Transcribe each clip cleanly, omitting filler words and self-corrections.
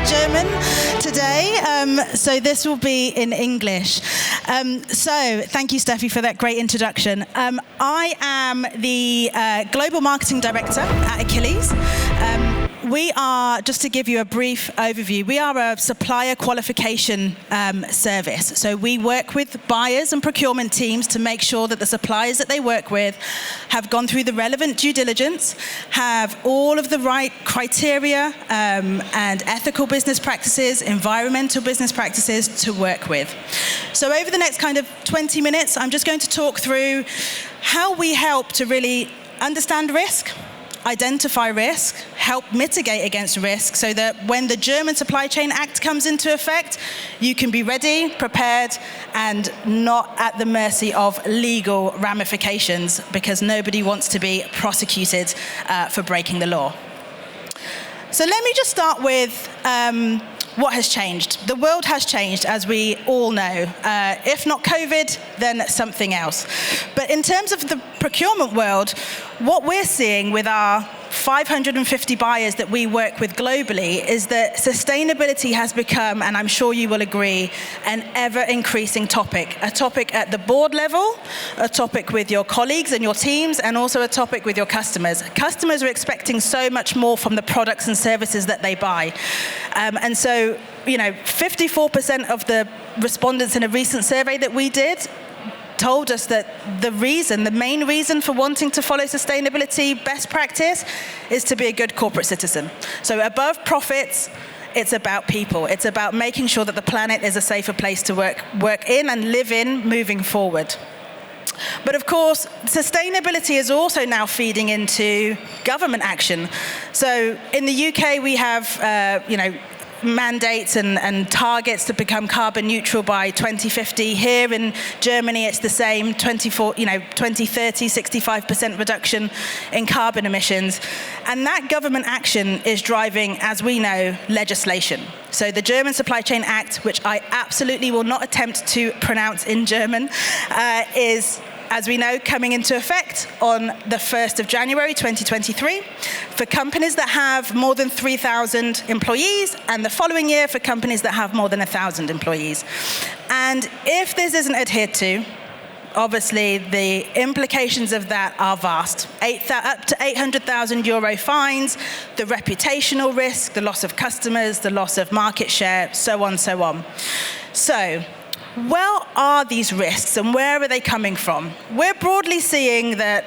German today, so this will be in English. So thank you, Steffi, for that great introduction. I am the Global Marketing Director at Achilles. We are, just to give you a brief overview, we are a supplier qualification service. So we work with buyers and procurement teams to make sure that the suppliers that they work with have gone through the relevant due diligence, have all of the right criteria and ethical business practices, environmental business practices to work with. So over the next kind of 20 minutes, I'm just going to talk through how we help to really understand risk, identify risk, help mitigate against risk so that when the German Supply Chain Act comes into effect, you can be ready, prepared, and not at the mercy of legal ramifications because nobody wants to be prosecuted for breaking the law. So let me just start with what has changed. The world has changed, as we all know. If not COVID, then something else. But in terms of the procurement world, what we're seeing with our 550 buyers that we work with globally is that sustainability has become, and I'm sure you will agree, an ever-increasing topic. A topic at the board level, a topic with your colleagues and your teams, and also a topic with your customers. Customers are expecting so much more from the products and services that they buy. And so, 54% of the respondents in a recent survey that we did told us that the main reason for wanting to follow sustainability best practice is to be a good corporate citizen. So above profits, it's about people. It's about making sure that the planet is a safer place to work in and live in moving forward. But of course, sustainability is also now feeding into government action. So in the UK, we have, mandates and targets to become carbon neutral by 2050. Here in Germany, it's the same, 2030, 65% reduction in carbon emissions. And that government action is driving, as we know, legislation. So the German Supply Chain Act, which I absolutely will not attempt to pronounce in German, is, as we know, coming into effect on the 1st of January 2023 for companies that have more than 3,000 employees, and the following year for companies that have more than 1,000 employees. And if this isn't adhered to, obviously the implications of that are vast. Up to 800,000 euro fines, the reputational risk, the loss of customers, the loss of market share, so on, so on. So, where are these risks and where are they coming from? We're broadly seeing that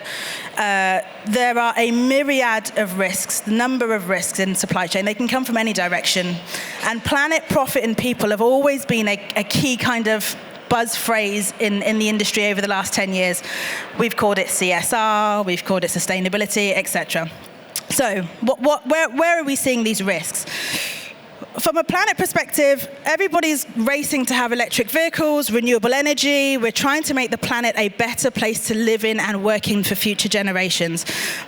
there are a myriad of risks, the number of risks in supply chain. They can come from any direction. And planet, profit, and people have always been a key kind of buzz phrase in the industry over the last 10 years. We've called it CSR, we've called it sustainability, etc. So where are we seeing these risks? From a planet perspective, everybody's racing to have electric vehicles, renewable energy. We're trying to make the planet a better place to live in and work in for future generations.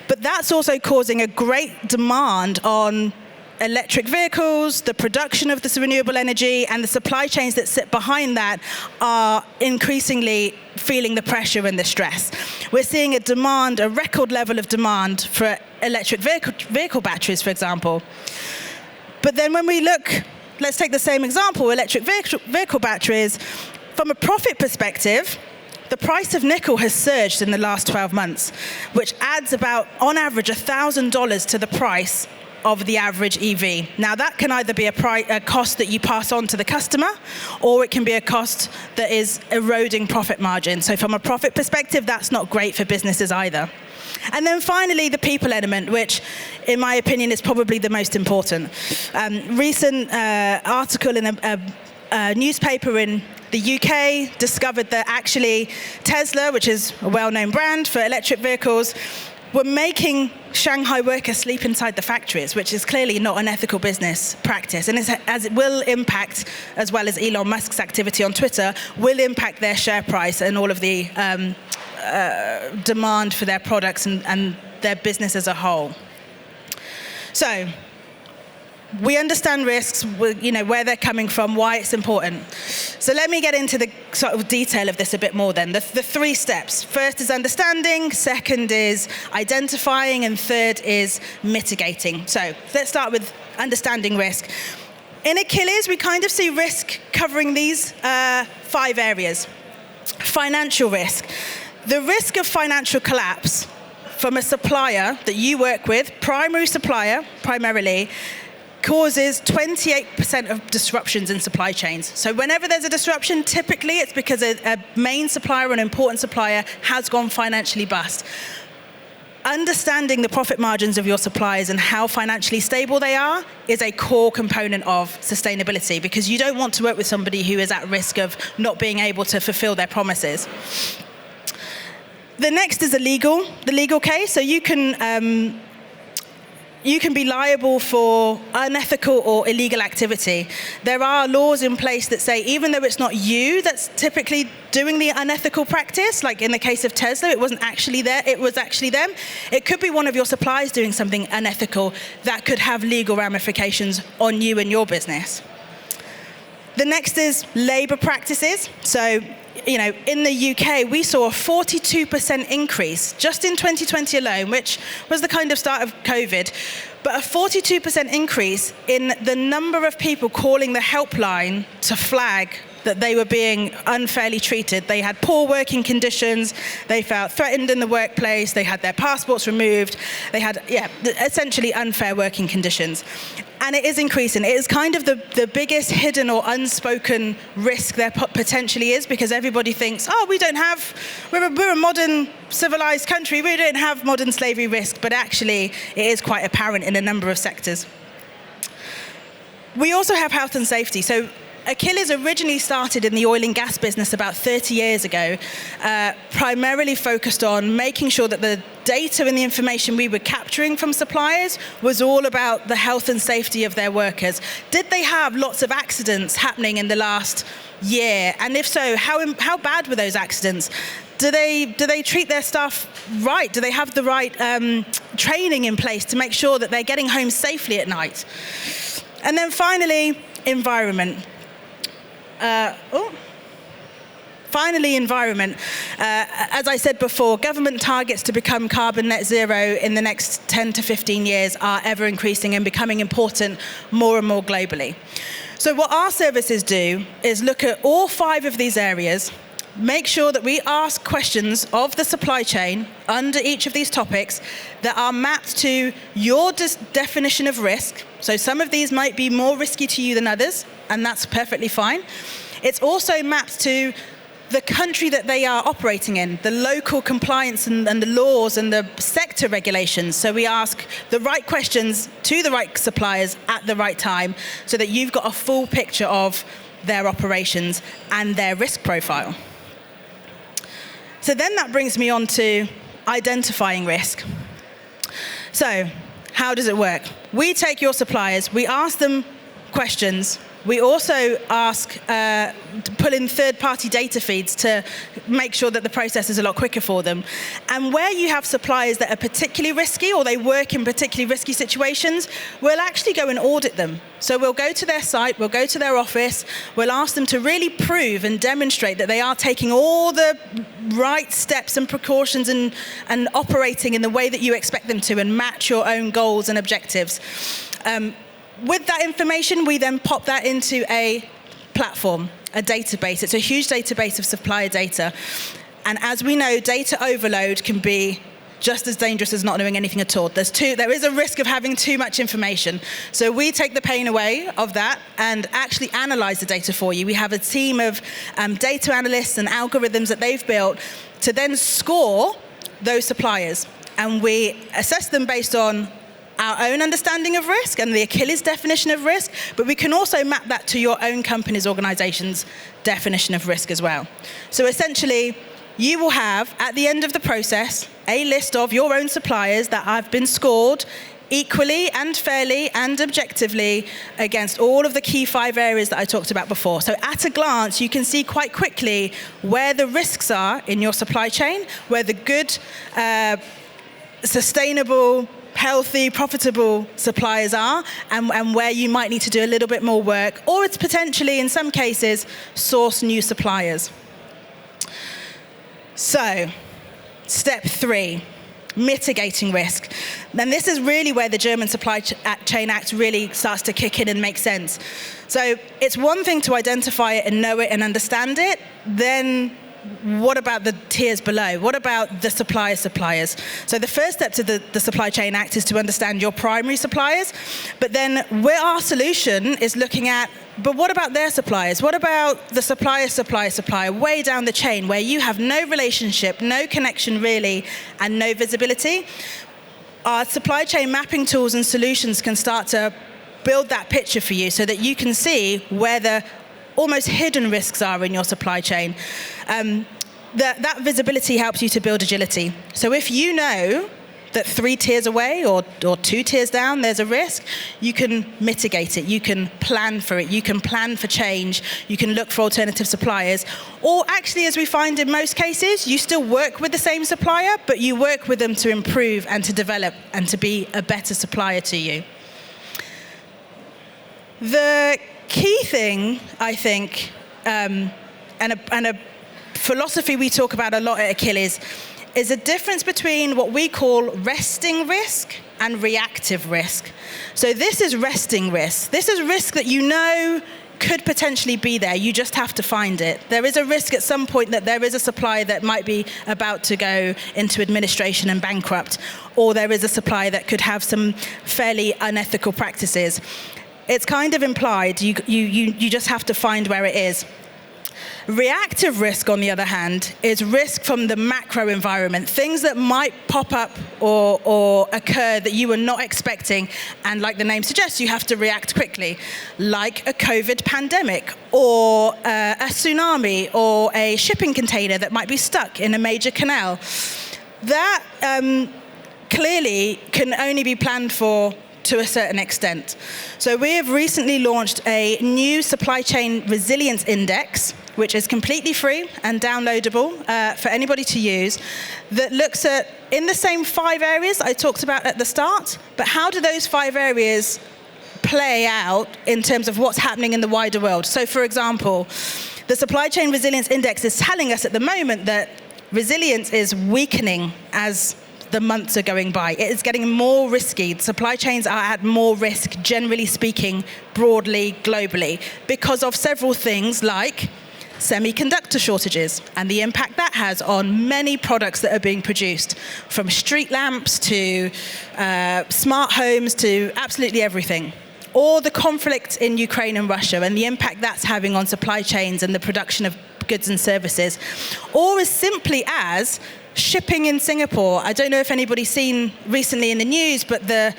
But that's also causing a great demand on electric vehicles, the production of this renewable energy, and the supply chains that sit behind that are increasingly feeling the pressure and the stress. We're seeing a record level of demand for electric vehicle batteries, for example. But then when we look, let's take the same example, electric vehicle batteries. From a profit perspective, the price of nickel has surged in the last 12 months, which adds about, on average, $1,000 to the price of the average EV. Now, that can either be a cost that you pass on to the customer, or it can be a cost that is eroding profit margin. So from a profit perspective, that's not great for businesses either. And then finally, the people element, which, in my opinion, is probably the most important. Recent article in a newspaper in the UK discovered that actually Tesla, which is a well-known brand for electric vehicles, were making Shanghai workers sleep inside the factories, which is clearly not an ethical business practice. And as it will impact, as well as Elon Musk's activity on Twitter, will impact their share price and all of the demand for their products and their business as a whole. So, we understand risks, where they're coming from, why it's important. So let me get into the sort of detail of this a bit more then. The three steps. First is understanding, second is identifying, and third is mitigating. So let's start with understanding risk. In Achilles, we kind of see risk covering these 5 areas. Financial risk. The risk of financial collapse from a supplier that you work with, primary supplier primarily, causes 28% of disruptions in supply chains. So whenever there's a disruption, typically it's because a main supplier, an important supplier, has gone financially bust. Understanding the profit margins of your suppliers and how financially stable they are is a core component of sustainability, because you don't want to work with somebody who is at risk of not being able to fulfill their promises. The next is the legal case. So you can be liable for unethical or illegal activity. There are laws in place that say even though it's not you that's typically doing the unethical practice, like in the case of Tesla, it wasn't actually there, it was actually them. It could be one of your suppliers doing something unethical that could have legal ramifications on you and your business. The next is labor practices. So, in the UK, we saw a 42% increase just in 2020 alone, which was the kind of start of COVID, but a 42% increase in the number of people calling the helpline to flag that they were being unfairly treated. They had poor working conditions, they felt threatened in the workplace, they had their passports removed, they had, essentially unfair working conditions. And it is increasing. It is kind of the biggest hidden or unspoken risk there potentially is, because everybody thinks, we're a modern civilized country, we don't have modern slavery risk, but actually it is quite apparent in a number of sectors. We also have health and safety. So Achilles originally started in the oil and gas business about 30 years ago, primarily focused on making sure that the data and the information we were capturing from suppliers was all about the health and safety of their workers. Did they have lots of accidents happening in the last year? And if so, how bad were those accidents? Do they treat their staff right? Do they have the right training in place to make sure that they're getting home safely at night? And then finally, environment. Environment. As I said before, government targets to become carbon net zero in the next 10 to 15 years are ever increasing and becoming important more and more globally. So what our services do is look at all 5 of these areas, make sure that we ask questions of the supply chain under each of these topics that are mapped to your definition of risk. So some of these might be more risky to you than others, and that's perfectly fine. It's also mapped to the country that they are operating in, the local compliance and the laws and the sector regulations. So we ask the right questions to the right suppliers at the right time so that you've got a full picture of their operations and their risk profile. So then that brings me on to identifying risk. So how does it work? We take your suppliers, we ask them questions. We also pull in third-party data feeds to make sure that the process is a lot quicker for them. And where you have suppliers that are particularly risky or they work in particularly risky situations, we'll actually go and audit them. So we'll go to their site, we'll go to their office, we'll ask them to really prove and demonstrate that they are taking all the right steps and precautions and operating in the way that you expect them to and match your own goals and objectives. With that information, we then pop that into a platform, a database. It's a huge database of supplier data. And as we know, data overload can be just as dangerous as not knowing anything at all. There is a risk of having too much information. So we take the pain away of that and actually analyze the data for you. We have a team of data analysts and algorithms that they've built to then score those suppliers. And we assess them based on our own understanding of risk and the Achilles definition of risk, but we can also map that to your own company's organization's definition of risk as well. So essentially, you will have, at the end of the process, a list of your own suppliers that have been scored equally and fairly and objectively against all of the key 5 areas that I talked about before. So at a glance, you can see quite quickly where the risks are in your supply chain, where the good, sustainable, healthy, profitable suppliers are, and where you might need to do a little bit more work, or it's potentially, in some cases, source new suppliers. So, step 3, mitigating risk. Then this is really where the German Supply Chain Act really starts to kick in and make sense. So it's one thing to identify it and know it and understand it, then what about the tiers below? What about the suppliers? So the first step to the Supply Chain Act is to understand your primary suppliers, but then where our solution is looking at, but what about their suppliers? What about the supplier, way down the chain, where you have no relationship, no connection really, and no visibility? Our supply chain mapping tools and solutions can start to build that picture for you so that you can see where the almost hidden risks are in your supply chain. That visibility helps you to build agility. So if you know that 3 tiers away or 2 tiers down there's a risk, you can mitigate it, you can plan for it, you can plan for change, you can look for alternative suppliers. Or actually, as we find in most cases, you still work with the same supplier, but you work with them to improve and to develop and to be a better supplier to you. The key thing, I think, and a philosophy we talk about a lot at Achilles, is a difference between what we call resting risk and reactive risk. So this is resting risk. This is risk that you know could potentially be there. You just have to find it. There is a risk at some point that there is a supplier that might be about to go into administration and bankrupt, or there is a supplier that could have some fairly unethical practices. It's kind of implied. You just have to find where it is. Reactive risk, on the other hand, is risk from the macro environment, things that might pop up or occur that you were not expecting, and like the name suggests, you have to react quickly, like a COVID pandemic, or a tsunami, or a shipping container that might be stuck in a major canal. That clearly can only be planned for to a certain extent. So we have recently launched a new supply chain resilience index, which is completely free and downloadable for anybody to use, that looks at, in the same 5 areas I talked about at the start, but how do those 5 areas play out in terms of what's happening in the wider world? So for example, the supply chain resilience index is telling us at the moment that resilience is weakening as the months are going by. It is getting more risky. Supply chains are at more risk, generally speaking, broadly, globally, because of several things like semiconductor shortages and the impact that has on many products that are being produced, from street lamps to smart homes to absolutely everything. Or the conflict in Ukraine and Russia and the impact that's having on supply chains and the production of goods and services. Or as simply as shipping in Singapore. I don't know if anybody's seen recently in the news, but the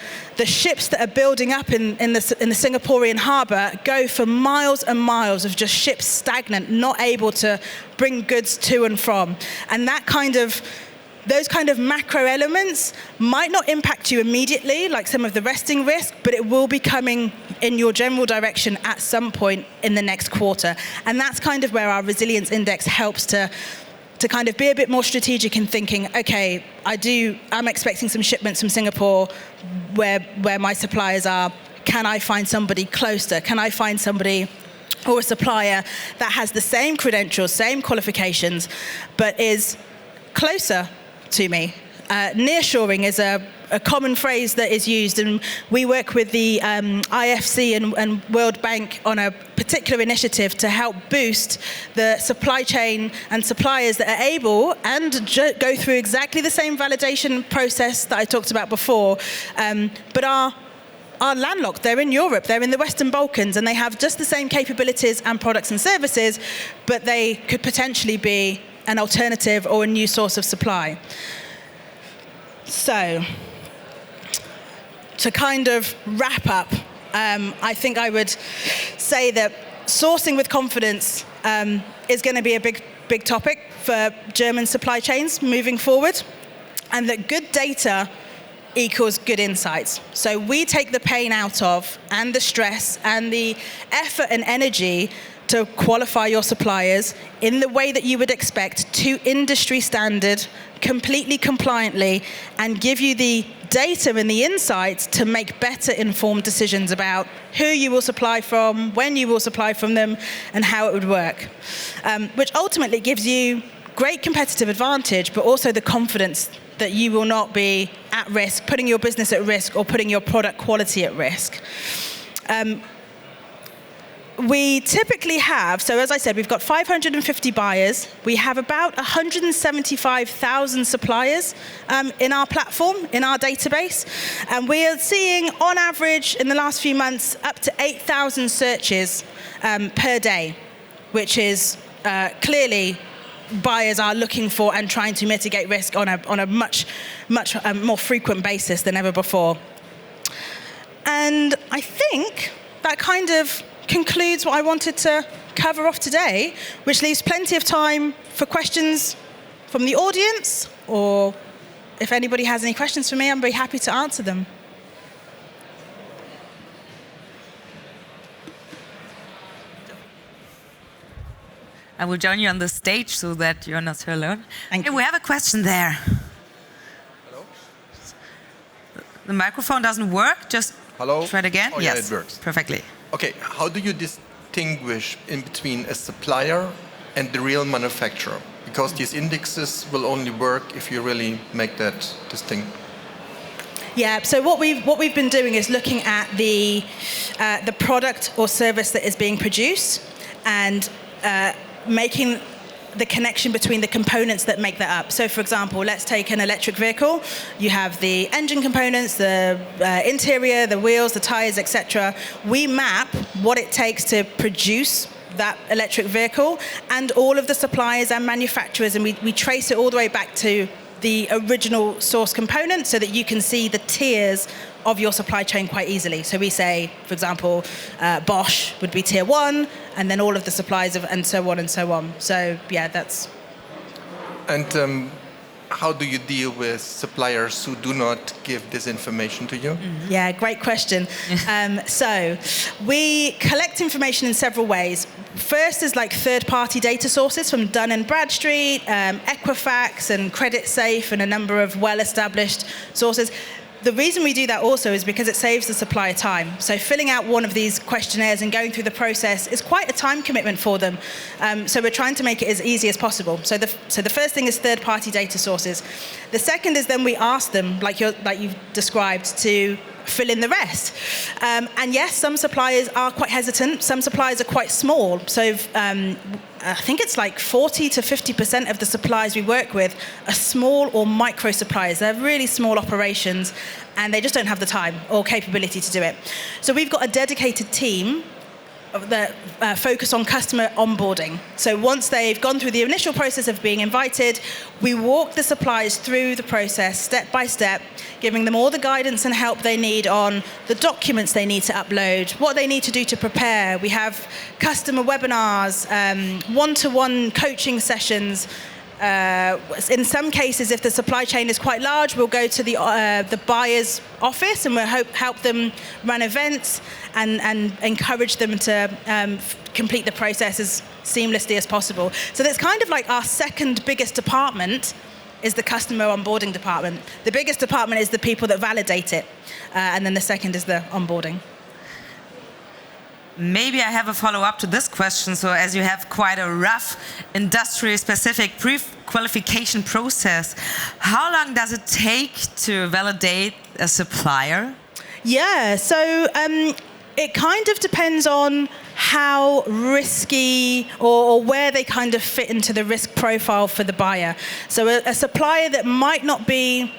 ships that are building up in the Singaporean harbour go for miles and miles of just ships stagnant, not able to bring goods to and from. And those kind of macro elements might not impact you immediately, like some of the resting risk, but it will be coming in your general direction at some point in the next quarter. And that's kind of where our resilience index helps to kind of be a bit more strategic in thinking, okay, I'm expecting some shipments from Singapore where my suppliers are. Can I find somebody closer? Can I find somebody or a supplier that has the same credentials, same qualifications, but is closer to me? Nearshoring is a common phrase that is used, and we work with the IFC and World Bank on a particular initiative to help boost the supply chain and suppliers that are able and go through exactly the same validation process that I talked about before, but are landlocked. They're in Europe, they're in the Western Balkans, and they have just the same capabilities and products and services, but they could potentially be an alternative or a new source of supply. So, to kind of wrap up, I think I would say that sourcing with confidence is going to be a big topic for German supply chains moving forward, and that good data equals good insights. So we take the pain out of, and the stress, and the effort and energy to qualify your suppliers in the way that you would expect, to industry standard, completely compliantly, and give you the data and the insights to make better informed decisions about who you will supply from, when you will supply from them, and how it would work. Which ultimately gives you great competitive advantage, but also the confidence that you will not be at risk, putting your business at risk or putting your product quality at risk. We typically have, so as I said, we've got 550 buyers. We have about 175,000 suppliers in our platform, in our database. And we are seeing, on average, in the last few months, up to 8,000 searches per day, which is clearly buyers are looking for and trying to mitigate risk on a much more frequent basis than ever before. And I think that kind of concludes what I wanted to cover off today, which leaves plenty of time for questions from the audience, or if anybody has any questions for me, I'd be happy to answer them. I will join you on the stage so that you're not so alone. Thank you. We have a question there. Hello? The microphone doesn't work, just Hello? try it again. Oh, Yes, yeah, it works. Perfectly. Okay, how do you distinguish in between a supplier and the real manufacturer? Because these indexes will only work if you really make that distinction. Yeah, so what we've been doing is looking at the product or service that is being produced and making the connection between the components that make that up. So for example, let's take an electric vehicle. You have the engine components, the interior, the wheels, the tires, etc. We map what it takes to produce that electric vehicle and all of the suppliers and manufacturers, and we trace it all the way back to the original source component so that you can see the tiers of your supply chain quite easily. So we say, for example, Bosch would be tier 1, and then all of the suppliers and so on and so on. So yeah, that's... And how do you deal with suppliers who do not give this information to you? Mm-hmm. Yeah, great question. So we collect information in several ways. First is like third-party data sources from Dun & Bradstreet, Equifax and Credit Safe and a number of well-established sources. The reason we do that also is because it saves the supplier time. So filling out one of these questionnaires and going through the process is quite a time commitment for them. So we're trying to make it as easy as possible. So the first thing is third-party data sources. The second is then we ask them, like you've described, to fill in the rest. And yes, some suppliers are quite hesitant. Some suppliers are quite small. So I think it's like 40 to 50% of the suppliers we work with are small or micro suppliers. They're really small operations and they just don't have the time or capability to do it. So we've got a dedicated team that focus on customer onboarding. So once they've gone through the initial process of being invited, we walk the suppliers through the process step by step, giving them all the guidance and help they need on the documents they need to upload, what they need to do to prepare. We have customer webinars, one-to-one coaching sessions. In some cases, if the supply chain is quite large, we'll go to the buyer's office and we'll help them run events and encourage them to complete the process as seamlessly as possible. So that's kind of like our second biggest department is the customer onboarding department. The biggest department is the people that validate it, and then the second is the onboarding. Maybe I have a follow-up to this question. So as you have quite a rough industry-specific pre-qualification process, how long does it take to validate a supplier? Yeah, so it kind of depends on how risky or where they kind of fit into the risk profile for the buyer. So a supplier that might not be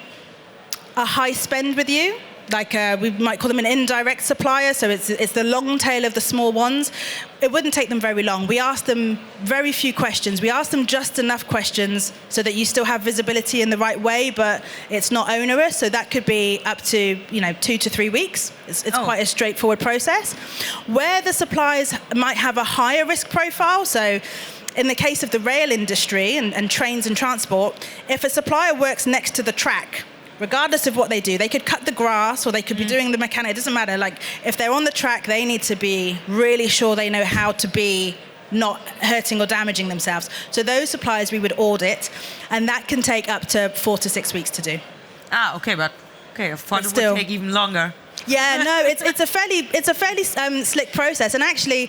a high spend with you, like we might call them an indirect supplier, so it's the long tail of the small ones. It wouldn't take them very long. We ask them very few questions. We ask them just enough questions so that you still have visibility in the right way, but it's not onerous. So that could be up to 2 to 3 weeks. It's quite a straightforward process. Where the suppliers might have a higher risk profile, so in the case of the rail industry and trains and transport, if a supplier works next to the track, regardless of what they do, they could cut the grass or they could be doing the mechanic. It doesn't matter. Like if they're on the track, they need to be really sure they know how to be not hurting or damaging themselves. So those suppliers we would audit, and that can take up to 4 to 6 weeks to do. Okay, but I thought it would take even longer. Yeah, no, it's a fairly slick process, and actually,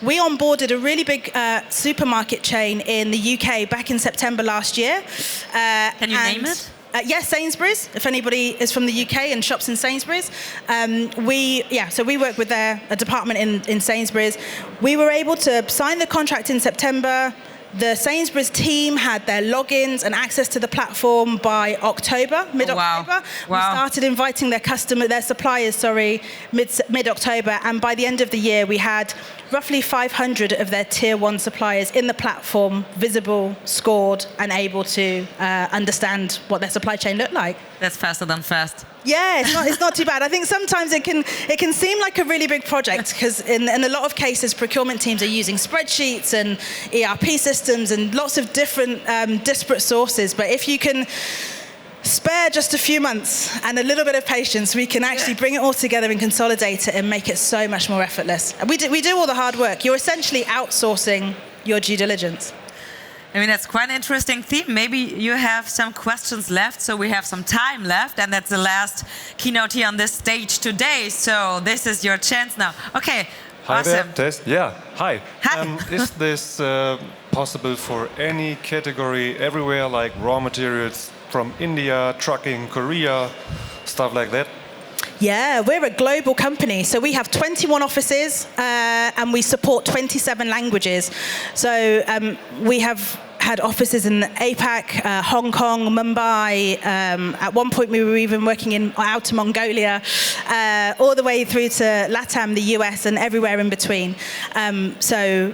we onboarded a really big supermarket chain in the UK back in September last year. Can you name it? Yes, Sainsbury's, if anybody is from the UK and shops in Sainsbury's. So we work with a department in Sainsbury's. We were able to sign the contract in September. The Sainsbury's team had their logins and access to the platform by October, mid-October. Wow. We started inviting their suppliers, mid-October, and by the end of the year, we had roughly 500 of their tier 1 suppliers in the platform, visible, scored, and able to understand what their supply chain looked like. That's faster than fast. Yeah, it's not too bad. I think sometimes it can seem like a really big project because in a lot of cases, procurement teams are using spreadsheets and ERP systems and lots of different disparate sources. But if you can spare just a few months and a little bit of patience, we can actually bring it all together and consolidate it and make it so much more effortless. And we do all the hard work. You're essentially outsourcing your due diligence. I mean, that's quite an interesting theme. Maybe you have some questions left, so we have some time left, and that's the last keynote here on this stage today. So this is your chance now. Okay, hi awesome. there, Test. Yeah, hi. Hi. Is this possible for any category everywhere, like raw materials from India, trucking, Korea, stuff like that? Yeah, we're a global company. So we have 21 offices and we support 27 languages. So we have had offices in APAC, Hong Kong, Mumbai. At one point, we were even working in Outer Mongolia, all the way through to LATAM, the US, and everywhere in between. So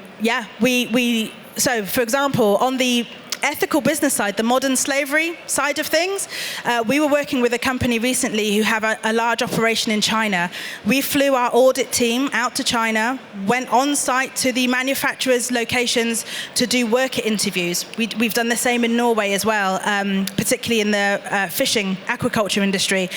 for example, on the ethical business side, the modern slavery side of things, we were working with a company recently who have a large operation in China. We flew our audit team out to China, went on site to the manufacturers' locations to do worker interviews. We've done the same in Norway as well, particularly in the fishing, aquaculture industry.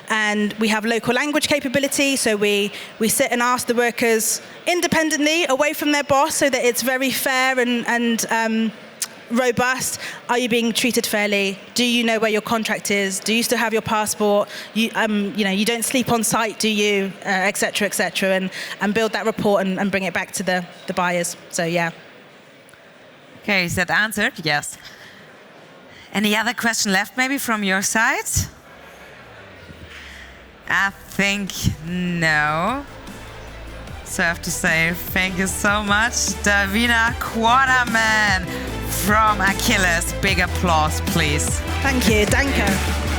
And we have local language capability, so we sit and ask the workers independently, away from their boss, so that it's very fair and robust. Are you being treated fairly? Do you know where your contract is? Do you still have your passport? You don't sleep on site, do you? Et cetera, and build that report and bring it back to the buyers. So yeah. Okay, is that answered? Yes. Any other question left, maybe from your side? I think no. So I have to say thank you so much, Davina Quarterman from Achilles. Big applause, please. Thank you. Danke.